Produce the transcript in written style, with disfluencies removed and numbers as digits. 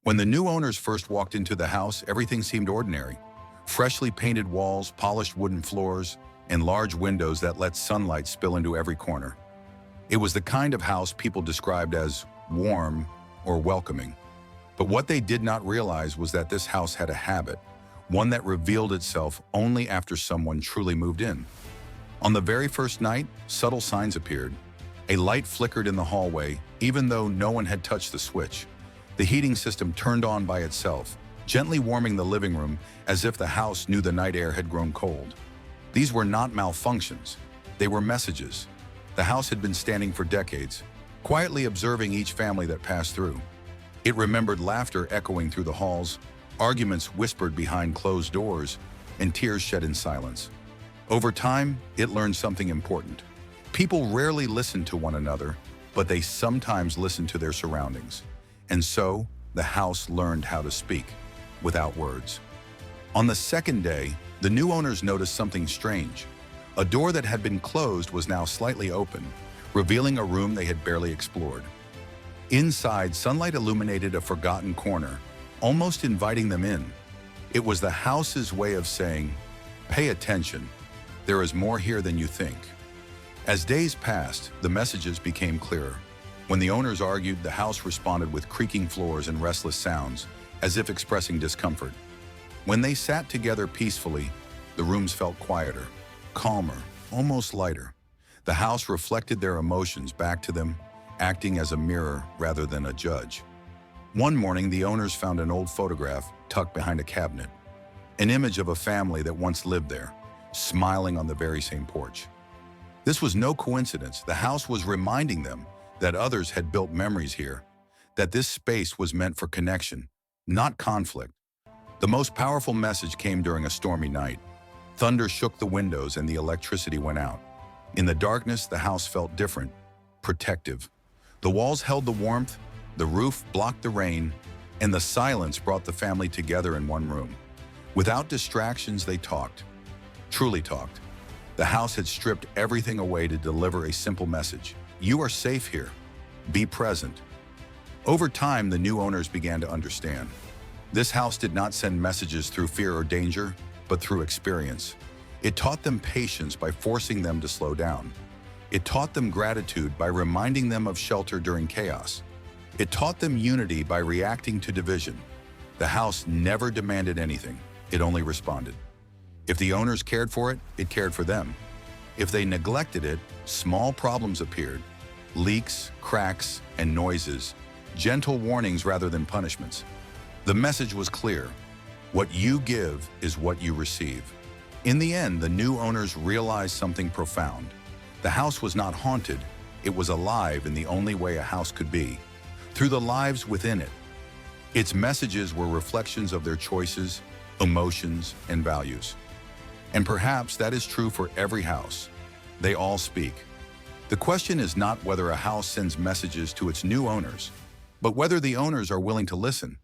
When the new owners first walked into the house, everything seemed ordinary. Freshly painted walls, polished wooden floors, and large windows that let sunlight spill into every corner. It was the kind of house people described as warm or welcoming. But what they did not realize was that this house had a habit, one that revealed itself only after someone truly moved in. On the very first night, subtle signs appeared. A light flickered in the hallway, even though no one had touched the switch. The heating system turned on by itself, gently warming the living room as if the house knew the night air had grown cold. These were not malfunctions. They were messages. The house had been standing for decades, quietly observing each family that passed through. It remembered laughter echoing through the halls, arguments whispered behind closed doors, and tears shed in silence. Over time, it learned something important. People rarely listen to one another, but they sometimes listen to their surroundings. And so, the house learned how to speak, without words. On the second day, the new owners noticed something strange. A door that had been closed was now slightly open, revealing a room they had barely explored. Inside, sunlight illuminated a forgotten corner, almost inviting them in. It was the house's way of saying, "Pay attention. There is more here than you think." As days passed, the messages became clearer. When the owners argued, the house responded with creaking floors and restless sounds, as if expressing discomfort. When they sat together peacefully, the rooms felt quieter, calmer, almost lighter. The house reflected their emotions back to them, acting as a mirror rather than a judge. One morning, the owners found an old photograph tucked behind a cabinet, an image of a family that once lived there, smiling on the very same porch. This was no coincidence. The house was reminding them that others had built memories here, that this space was meant for connection, not conflict. The most powerful message came during a stormy night. Thunder shook the windows and the electricity went out. In the darkness, the house felt different, protective. The walls held the warmth, the roof blocked the rain, and the silence brought the family together in one room. Without distractions, they talked, truly talked. The house had stripped everything away to deliver a simple message. You are safe here. Be present. Over time, the new owners began to understand. This house did not send messages through fear or danger, but through experience. It taught them patience by forcing them to slow down. It taught them gratitude by reminding them of shelter during chaos. It taught them unity by reacting to division. The house never demanded anything. It only responded. If the owners cared for it, it cared for them. If they neglected it, small problems appeared. Leaks, cracks, and noises. Gentle warnings rather than punishments. The message was clear. What you give is what you receive. In the end, the new owners realized something profound. The house was not haunted. It was alive in the only way a house could be, through the lives within it. Its messages were reflections of their choices, emotions, and values. And perhaps that is true for every house. They all speak. The question is not whether a house sends messages to its new owners, but whether the owners are willing to listen.